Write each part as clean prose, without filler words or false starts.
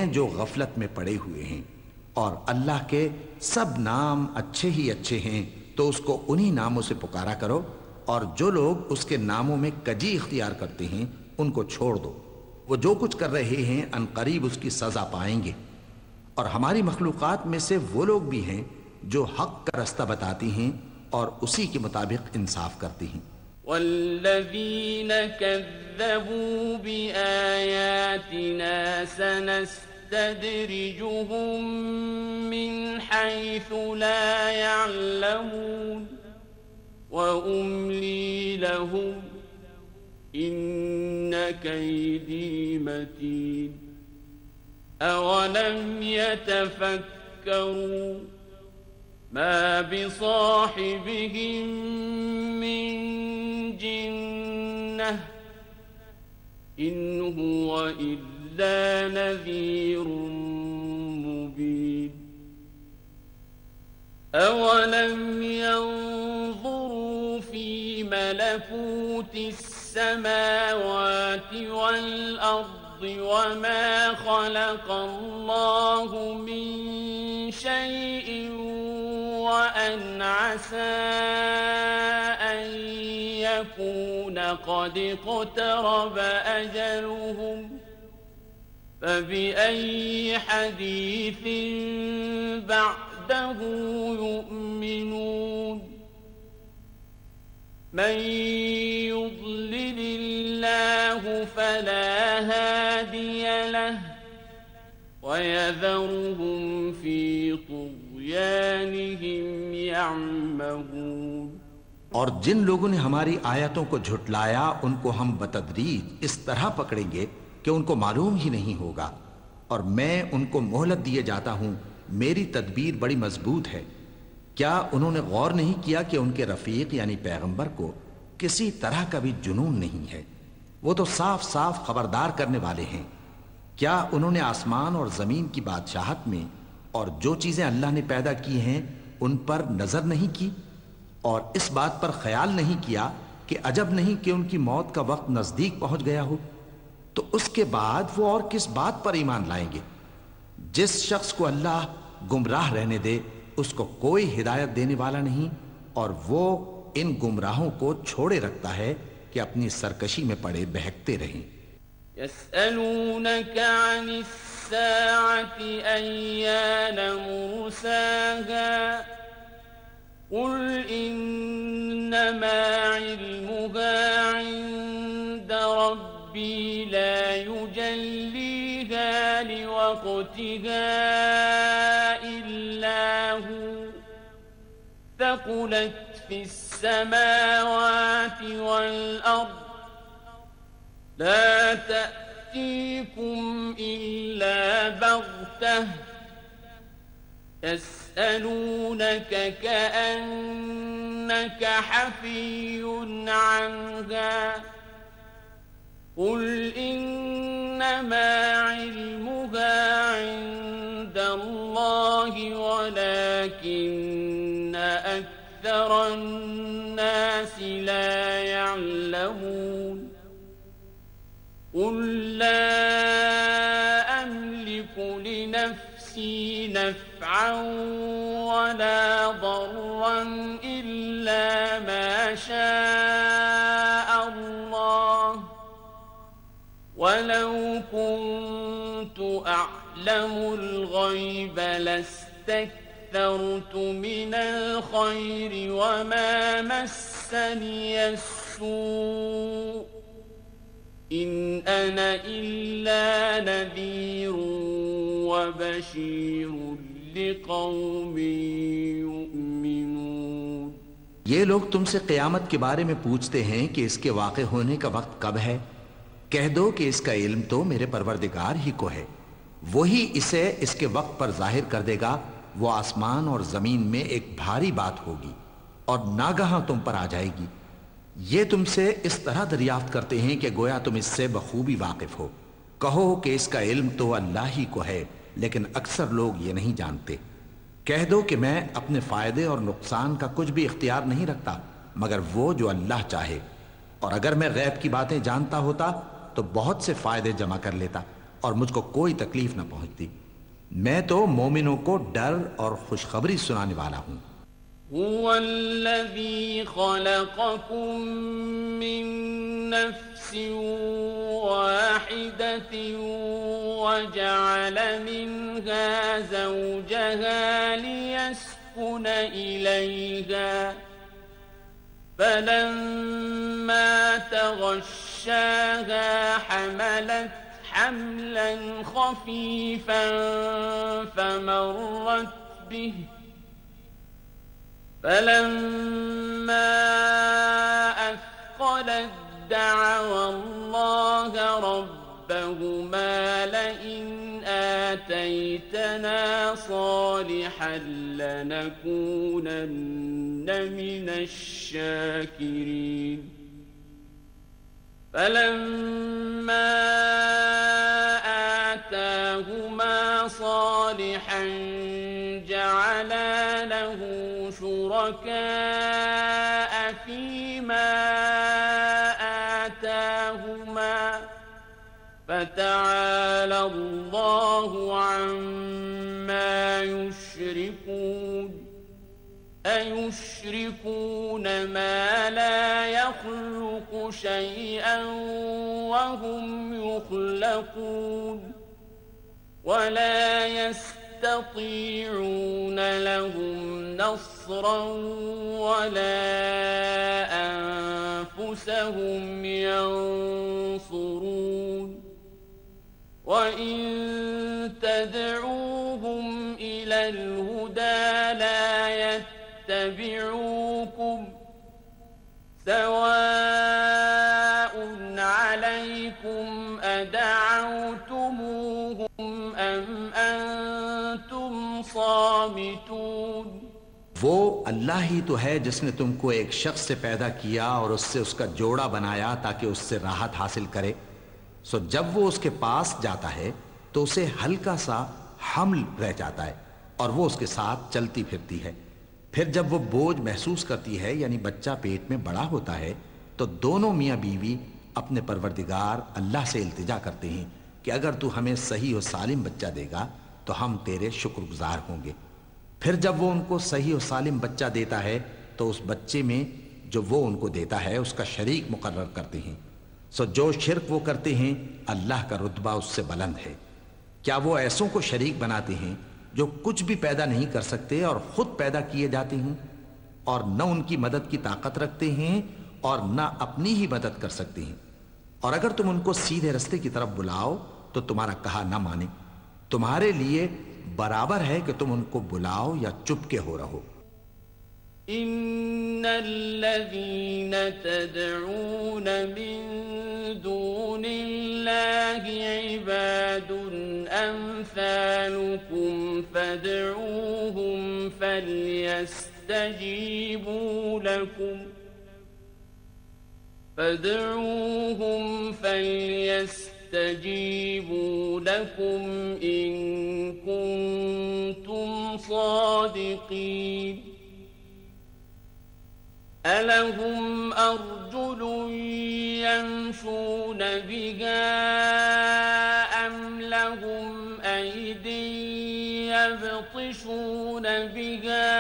हैं जो गफलत में पड़े हुए हैं, और अल्लाह के सब नाम अच्छे ही अच्छे हैं, तो उसको उन्हीं नामों से पुकारा करो, और जो लोग उसके नामों में कजी इख्तियार करते हैं उनको छोड़ दो। वो जो कुछ कर रहे हैं अनकरीब उसकी सजा पाएंगे। और हमारी मखलूक़ात में से वो लोग भी हैं जो हक का रास्ता बताती हैं और उसी के मुताबिक इंसाफ करती हैं। वल्लज़ीन कज़्ज़बू बिआयातिना सनस्तद्रिजुहुम मिन हैसु ला यअलमून व उम्ली लहुम इन्न कैदी मतीन अवलम यतफक्करू ما بصاحبهم من جنة إن هو إلا نذير مبين أولم ينظروا في ملكوت السماوات والأرض وما خلق الله من شيء وأن عسى أن يكون قد اقترب أجلهم فبأي حديث بعده يؤمنون من يضلل الله فلا هادي له ويذرهم في طغيانهم يعمهون। और जिन लोगों ने हमारी आयतों को झुटलाया उनको हम बतदरीज इस तरह पकड़ेंगे कि उनको मालूम ही नहीं होगा, और मैं उनको मोहलत दिए जाता हूं, मेरी तदबीर बड़ी मजबूत है। क्या उन्होंने गौर नहीं किया कि उनके रफीक यानी पैगंबर को किसी तरह का भी जुनून नहीं है? वो तो साफ साफ खबरदार करने वाले हैं। क्या उन्होंने आसमान और जमीन की बादशाहत में और जो चीजें अल्लाह ने पैदा की हैं उन पर नजर नहीं की, और इस बात पर ख्याल नहीं किया कि अजब नहीं कि उनकी मौत का वक्त नजदीक पहुंच गया हो? तो उसके बाद वो और किस बात पर ईमान लाएंगे? जिस शख्स को अल्लाह गुमराह रहने दे उसको कोई हिदायत देने वाला नहीं, और वो इन गुमराहों को छोड़े रखता है कि अपनी सरकशी में पड़े बहकते रहें। यस्अलूनका अनिस्साअति अय्यान मुर्साहा कुल इन्नमा इल्मुहा इंद रब्बी ला युजल्लीहा लिवक्तिहा इल्ला हु ثقلت في السماوات والأرض لا تأتيكم إلا بغتة يسألونك كأنك حفي عنها قل إنما علمها عند الله ولكن أكثر الناس لا يعلمون قل لا أملك لنفسي نفعا ولا ضرا إلا ما شاء الله ولو كنت أعلم الغيب لاستكثرت من الخير وما مسني السوء إن أنا إلا نذير وبشير لقوم يؤمنون। ये लोग तुमसे क़यामत के बारे में पूछते हैं कि इसके वाक़े होने का वक्त कब है। कह दो कि इसका इल्म तो मेरे परवरदिगार ही को है, वही इसे इसके वक्त पर जाहिर कर देगा। वो आसमान और जमीन में एक भारी बात होगी और नागहां तुम पर आ जाएगी। ये तुमसे इस तरह दरियाफ्त करते हैं कि गोया तुम इससे बखूबी वाकिफ हो। कहो कि इसका इल्म तो अल्लाह ही को है, लेकिन अक्सर लोग ये नहीं जानते। कह दो कि मैं अपने फायदे और नुकसान का कुछ भी इख्तियार नहीं रखता मगर वो जो अल्लाह चाहे, और अगर मैं गैब की बातें जानता होता तो बहुत से फायदे जमा कर लेता, और मुझको कोई तकलीफ न पहुंचती। मैं तो मोमिनों को डर और खुशखबरी सुनाने वाला हूं। हुवल्लज़ी खलक़कुम मिन नफ्सिन वाहिदतिन वजअल मिनहा ज़ौजहा लियस्कुन इलैहा फलम्मा तग़श्शाहा हमलत حملا خفيفا فمرت به فلما أثقلت دعوا الله ربهما لئن آتيتنا صالحا لنكونن من الشاكرين فلما آتاهما صالحا جعلا له شركاء فيما آتاهما فتعالى الله عما يشركون أيشركون ما لا يخلق شيئا وهم يخلقون ولا يستطيعون لهم نصرا ولا أنفسهم ينصرون وإن تدعوهم إلى الهدى لا يتبعوكم سواء عليكم أدعوتموهم أم أنتم صامتون। वो अल्लाह ही तो है जिसने तुमको एक शख्स से पैदा किया और उससे उसका जोड़ा बनाया ताकि उससे राहत हासिल करे। सो जब वो उसके पास जाता है तो उसे हल्का सा हमल रह जाता है और वो उसके साथ चलती फिरती है। फिर जब वो बोझ महसूस करती है यानी बच्चा पेट में बड़ा होता है तो दोनों मियाँ बीवी अपने परवरदिगार अल्लाह से इल्तिजा करते हैं कि अगर तू हमें सही और सालिम बच्चा देगा तो हम तेरे शुक्रगुजार होंगे। फिर जब वो उनको सही और सालिम बच्चा देता है तो उस बच्चे में जो वो उनको देता है उसका शरीक मुकर्रर करते हैं। सो जो शिर्क वो करते हैं अल्लाह का रुतबा उससे बुलंद है। क्या वो ऐसों को शरीक बनाते हैं जो कुछ भी पैदा नहीं कर सकते और खुद पैदा किए जाते हैं और न उनकी मदद की ताकत रखते हैं और न अपनी ही मदद कर सकते हैं। और अगर तुम उनको सीधे रास्ते की तरफ बुलाओ तो तुम्हारा कहा न माने। तुम्हारे लिए बराबर है कि तुम उनको बुलाओ या चुपके हो रहो। इन्नल्लज़ीन तदऊन मिन दूनिल्लाहि इबादुन अम्सालुकुम फदऊहुम फलयस्तजीबू लकुम إن كنتم صادقين ألهم أرجل يمشون بها أم لهم أيد يبطشون بها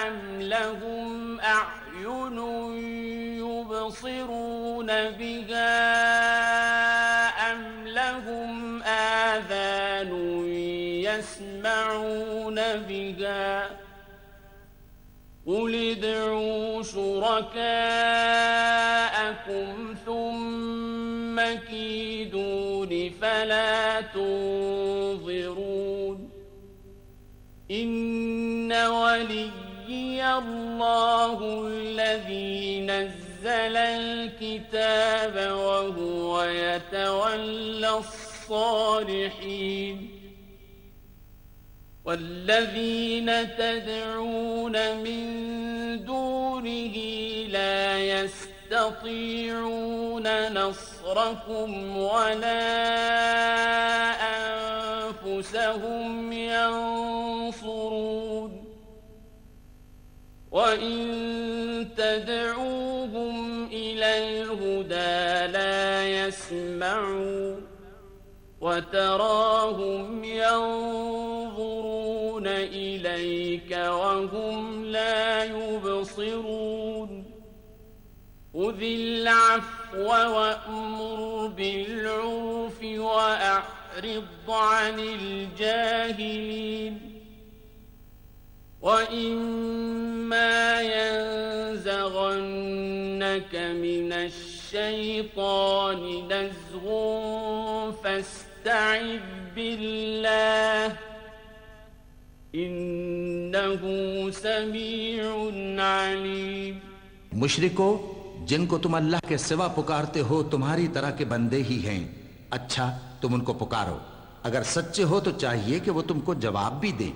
أم لهم أعين يبصرون بها أم لهم آذان يسمعون بها قل ادعوا شركاءكم ثم كيدون فلا تنظرون إن وليي الله الذي نزل الكتاب وهو يتولى الصالحين والذين تدعون من دونه لا يستطيعون نصركم ولا أنفسهم ينصرون وإن تدعوهم إلى الهدى لا يسمعون وتراهم ينظرون إليك وهم لا يبصرون خذ العفو وأمر بالعرف وأعرض عن الجاهلين وإما ينزغنك من الشيطان نزغ فاستعذ بالله إنه سميع عليم। मुशरिको, जिनको तुम अल्लाह के सिवा पुकारते हो तुम्हारी तरह के बंदे ही हैं। अच्छा, तुम उनको पुकारो। अगर सच्चे हो तो चाहिए कि वो तुमको जवाब भी दें।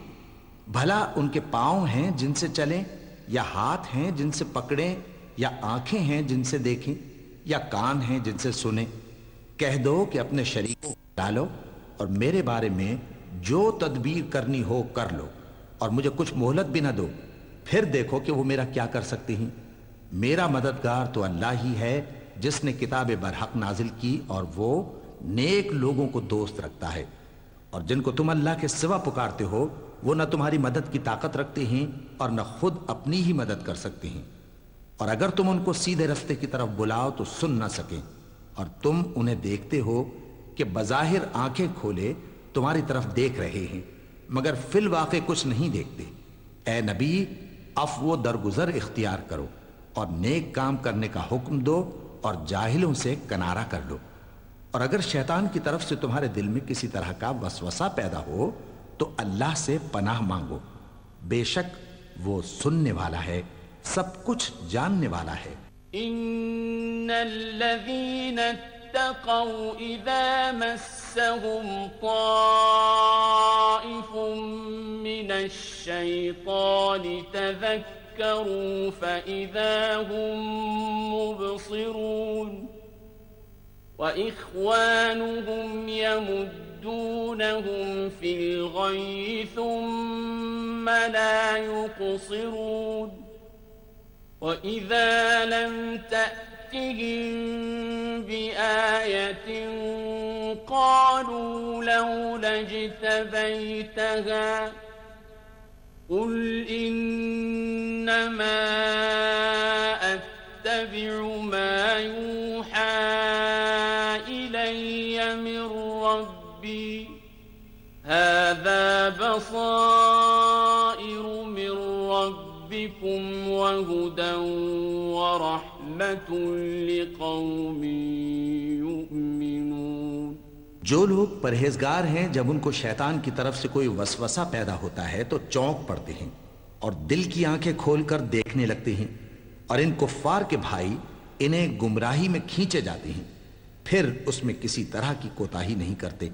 भला उनके पांव हैं जिनसे चलें, या हाथ हैं जिनसे पकड़ें, या आंखें हैं जिनसे देखें, या कान हैं जिनसे सुने। कह दो कि अपने शरीकों को डालो और मेरे बारे में जो तदबीर करनी हो कर लो, और मुझे कुछ मोहलत भी ना दो, फिर देखो कि वो मेरा क्या कर सकते हैं। मेरा मददगार तो अल्लाह ही है जिसने किताब बरहक नाजिल की, और वो नेक लोगों को दोस्त रखता है। और जिनको तुम अल्लाह के सिवा पुकारते हो वो न तुम्हारी मदद की ताकत रखते हैं और न खुद अपनी ही मदद कर सकते हैं। और अगर तुम उनको सीधे रास्ते की तरफ बुलाओ तो सुन न सकें, और तुम उन्हें देखते हो कि बज़ाहिर आंखें खोले तुम्हारी तरफ देख रहे हैं, मगर फिल वाक़े कुछ नहीं देखते। ए नबी, अफ़्व दरगुजर इख्तियार करो और नेक काम करने का हुक्म दो और जाहिलों से किनारा कर लो। और अगर शैतान की तरफ से तुम्हारे दिल में किसी तरह का वसवसा पैदा हो तो अल्लाह से पनाह मांगो, बेशक वो सुनने वाला है, सब कुछ जानने वाला है। इन्नल्लज़ीना इत्तक़ौ इज़ा मस्सहुम ताइफुम मिनश शैतानि तज़क्करू फ़इज़ा हुम मुबसिरून وإخوانهم يمدونهم في الغي ثم لا يقصرون وإذا لم تأتهم بآية قالوا لولا اجتبيتها قل إنما أتبع ما يوحى من ربي هذا بصائر من ربكم وهدى ورحمة لقوم يؤمنون। जो लोग परहेजगार हैं जब उनको शैतान की तरफ से कोई वसवसा पैदा होता है तो चौंक पड़ते हैं और दिल की आंखें खोलकर देखने लगते हैं, और इन कुफ्फार के भाई इन्हें गुमराही में खींचे जाते हैं, फिर उसमें किसी तरह की कोताही नहीं करते।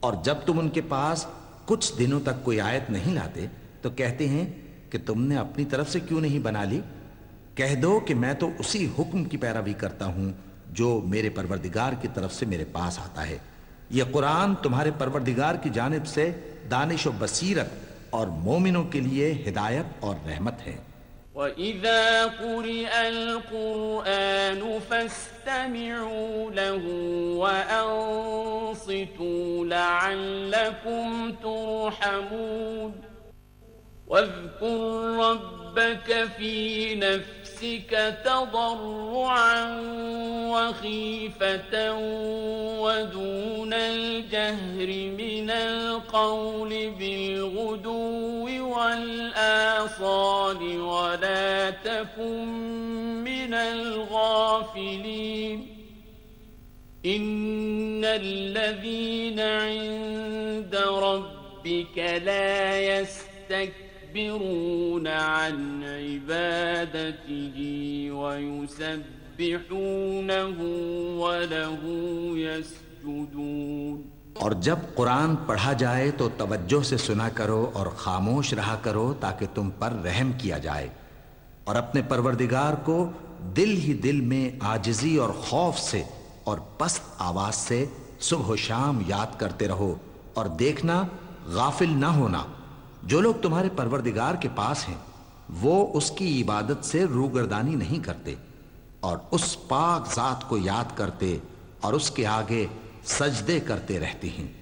और जब तुम उनके पास कुछ दिनों तक कोई आयत नहीं लाते तो कहते हैं कि तुमने अपनी तरफ से क्यों नहीं बना ली। कह दो कि मैं तो उसी हुक्म की पैरवी करता हूं जो मेरे परवरदिगार की तरफ से मेरे पास आता है। यह कुरान तुम्हारे परवरदिगार की जानिब से दानिश और बसीरत और मोमिनों के लिए हिदायत और रहमत है। وَإِذَا قُرِئَ الْقُرْآنُ فَاسْتَمِعُوا لَهُ وَأَنصِتُوا لَعَلَّكُمْ تُرْحَمُونَ واذكر ربك في نفسك تضرعا وخيفة ودون الجهر من القول بالغدو والآصال ولا تكن من الغافلين إن الذين عند ربك لا يستكبرون عن عبادته ويسبحونه وله يسجدون। और जब कुरान पढ़ा जाए तो तवज्जो से सुना करो और खामोश रहा करो ताकि तुम पर रहम किया जाए, और अपने परवरदिगार को दिल ही दिल में आजिजी और खौफ से और पस्त आवाज से सुबह शाम याद करते रहो, और देखना गाफिल ना होना। जो लोग तुम्हारे परवरदिगार के पास हैं वो उसकी इबादत से रूगर्दानी नहीं करते और उस पाक जात को याद करते और उसके आगे सजदे करते रहते हैं।